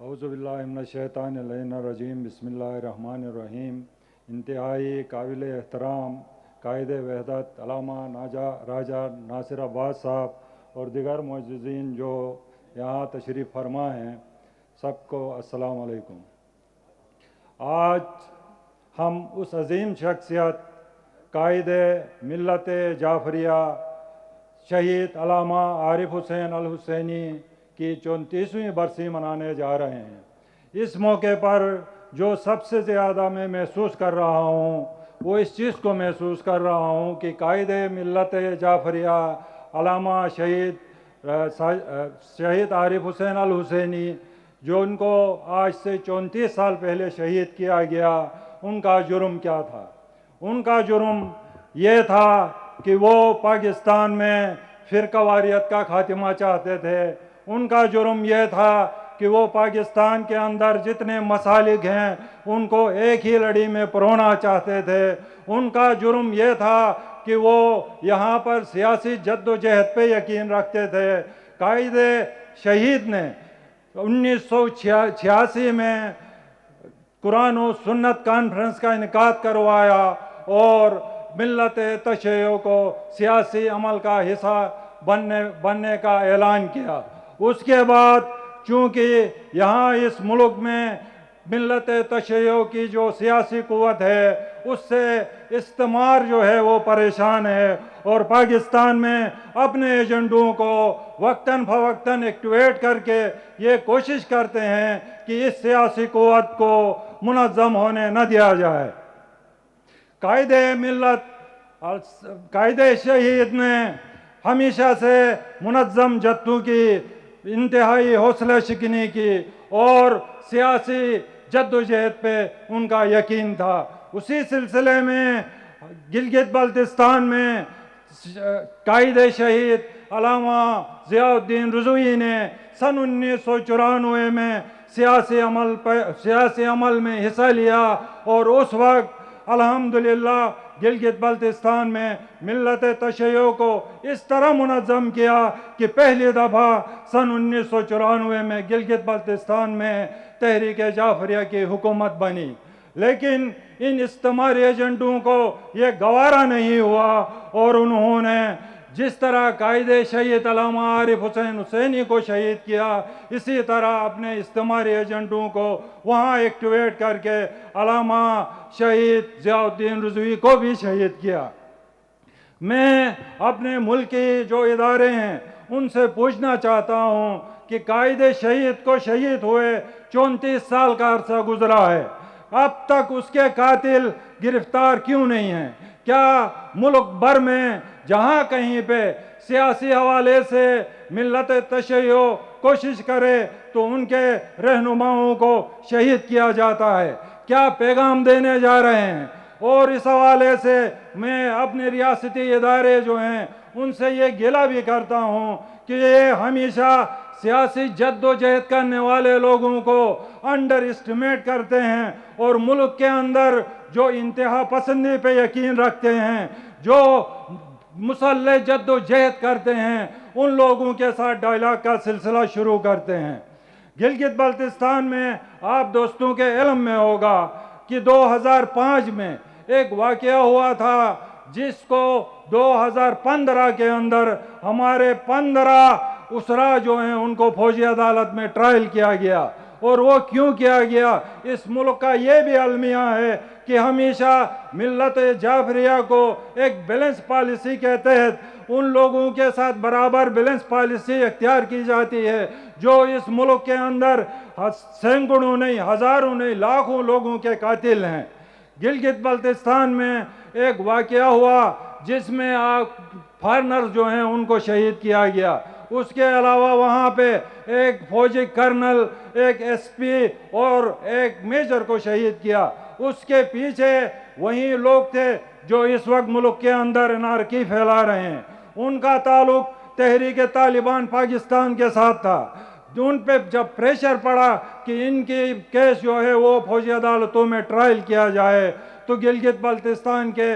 اعوذ باللہ من الشیطان الرجیم بسم اللہ الرحمن الرحیم۔ انتہائی قابل احترام قائد وحدت علامہ راجہ ناصر عباس صاحب اور دیگر معززین جو یہاں تشریف فرما ہیں، سب کو السلام علیکم۔ آج ہم اس عظیم شخصیت قائد ملت جعفریہ شہید علامہ عارف حسین الحسینی کی 34ویں برسی منانے جا رہے ہیں۔ اس موقع پر جو سب سے زیادہ میں محسوس کر رہا ہوں وہ اس چیز کو محسوس کر رہا ہوں کہ قائد ملت جعفریہ علامہ شہید عارف حسین الحسینی، جو ان کو آج سے 34 سال پہلے شہید کیا گیا، ان کا جرم کیا تھا؟ ان کا جرم یہ تھا کہ وہ پاکستان میں فرقہ واریت کا خاتمہ چاہتے تھے۔ ان کا جرم یہ تھا کہ وہ پاکستان کے اندر جتنے مسالک ہیں ان کو ایک ہی لڑی میں پرونا چاہتے تھے۔ ان کا جرم یہ تھا کہ وہ یہاں پر سیاسی جد و جہد پہ یقین رکھتے تھے۔ قائد شہید نے 1986 میں قرآن و سنت کانفرنس کا انعقاد کروایا اور ملت تشیع کو سیاسی عمل کا حصہ بننے کا اعلان کیا۔ اس کے بعد چونکہ یہاں اس ملک میں ملت تشیع کی جو سیاسی قوت ہے اس سے استعمار جو ہے وہ پریشان ہے، اور پاکستان میں اپنے ایجنڈوں کو وقتاً فوقتاً ایکٹیویٹ کر کے یہ کوشش کرتے ہیں کہ اس سیاسی قوت کو منظم ہونے نہ دیا جائے۔ قائد ملت قائد شہید نے ہمیشہ سے منظم جدوں کی انتہائی حوصلہ شکنی کی اور سیاسی جد و جہد پہ ان کا یقین تھا۔ اسی سلسلے میں گلگت بلتستان میں قائد شہید علامہ ضیاء الدین رضوی نے سن 1994 میں سیاسی عمل میں حصہ لیا، اور اس وقت الحمدللہ گلگت بلتستان میں ملت تشیع کو اس طرح منظم کیا کہ پہلی دفعہ سن 1994 میں گلگت بلتستان میں تحریک جعفریہ کی حکومت بنی۔ لیکن ان استعماری ایجنٹوں کو یہ گوارا نہیں ہوا، اور انہوں نے جس طرح قائد شہید علامہ عارف حسین الحسینی کو شہید کیا، اسی طرح اپنے استعماری ایجنٹوں کو وہاں ایکٹیویٹ کر کے علامہ شہید ضیاء الدین رضوی کو بھی شہید کیا۔ میں اپنے ملک کی جو ادارے ہیں ان سے پوچھنا چاہتا ہوں کہ قائد شہید کو شہید ہوئے 34 سال کا عرصہ گزرا ہے، اب تک اس کے قاتل گرفتار کیوں نہیں ہیں؟ کیا ملک بھر میں جہاں کہیں پہ سیاسی حوالے سے ملت تشیع کوشش کرے تو ان کے رہنماؤں کو شہید کیا جاتا ہے؟ کیا پیغام دینے جا رہے ہیں؟ اور اس حوالے سے میں اپنے ریاستی ادارے جو ہیں ان سے یہ گلہ بھی کرتا ہوں کہ یہ ہمیشہ سیاسی جد و جہد کرنے والے لوگوں کو انڈر اسٹیمیٹ کرتے ہیں، اور ملک کے اندر جو انتہا پسندی پہ یقین رکھتے ہیں، جو مسلح جد و جہد کرتے ہیں، ان لوگوں کے ساتھ ڈائلاگ کا سلسلہ شروع کرتے ہیں۔ گلگت بلتستان میں آپ دوستوں کے علم میں ہوگا کہ 2005 میں ایک واقعہ ہوا تھا جس کو 2015 کے اندر ہمارے 15 اسرا جو ہیں ان کو فوجی عدالت میں ٹرائل کیا گیا۔ اور وہ کیوں کیا گیا؟ اس ملک کا یہ بھی المیہ ہے کہ ہمیشہ ملت جعفریہ کو ایک بیلنس پالیسی کے تحت ان لوگوں کے ساتھ برابر بیلنس پالیسی اختیار کی جاتی ہے جو اس ملک کے اندر سینکڑوں نہیں، ہزاروں نہیں، لاکھوں لوگوں کے قاتل ہیں۔ گلگت بلتستان میں ایک واقعہ ہوا جس میں فارنرز جو ہیں ان کو شہید کیا گیا۔ اس کے علاوہ وہاں پہ ایک فوجی کرنل، ایک ایس پی اور ایک میجر کو شہید کیا۔ اس کے پیچھے وہی لوگ تھے جو اس وقت ملک کے اندر انارکی پھیلا رہے ہیں۔ ان کا تعلق تحریک طالبان پاکستان کے ساتھ تھا۔ ان پہ جب پریشر پڑا کہ ان کی کیس جو ہے وہ فوجی عدالتوں میں ٹرائل کیا جائے، تو گلگت بلتستان کے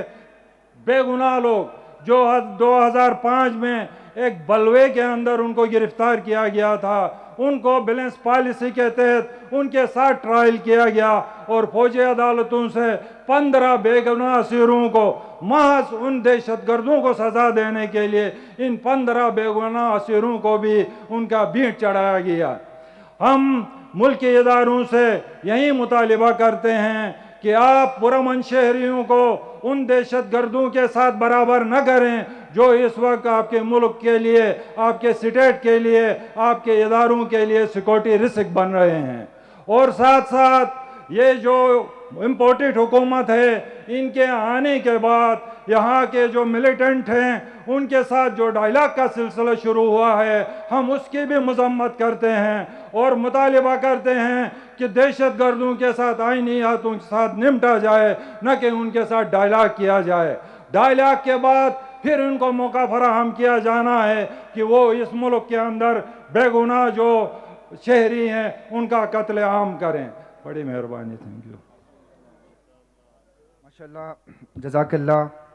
بے گناہ لوگ جو 2005 میں ایک بلوے کے اندر ان کو گرفتار کیا گیا تھا، ان کو بیلنس پالیسی کے تحت ان کے ساتھ ٹرائل کیا گیا اور فوجی عدالتوں سے 15 بے گناہ اسیروں کو محض ان دہشت گردوں کو سزا دینے کے لیے ان 15 بے گناہ اسیروں کو بھی ان کا بھینٹ چڑھایا گیا۔ ہم ملکی اداروں سے یہی مطالبہ کرتے ہیں کہ آپ پرامن شہریوں کو ان دہشت گردوں کے ساتھ برابر نہ کریں جو اس وقت آپ کے ملک کے لیے، آپ کے اسٹیٹ کے لیے، آپ کے اداروں کے لیے سیکورٹی رسک بن رہے ہیں۔ اور ساتھ ساتھ یہ جو امپورٹڈ حکومت ہے، ان کے آنے کے بعد یہاں کے جو ملیٹنٹ ہیں ان کے ساتھ جو ڈائلاگ کا سلسلہ شروع ہوا ہے، ہم اس کی بھی مذمت کرتے ہیں اور مطالبہ کرتے ہیں کہ دہشت گردوں کے ساتھ آئینی ہاتھوں کے ساتھ نمٹا جائے، نہ کہ ان کے ساتھ ڈائلاگ کیا جائے۔ ڈائلاگ کے بعد پھر ان کو موقع فراہم کیا جانا ہے کہ وہ اس ملک کے اندر بے گناہ جو شہری ہیں ان کا قتل عام کریں۔ بڑی مہربانی، تھینک یو۔ ماشاءاللہ، جزاک اللہ۔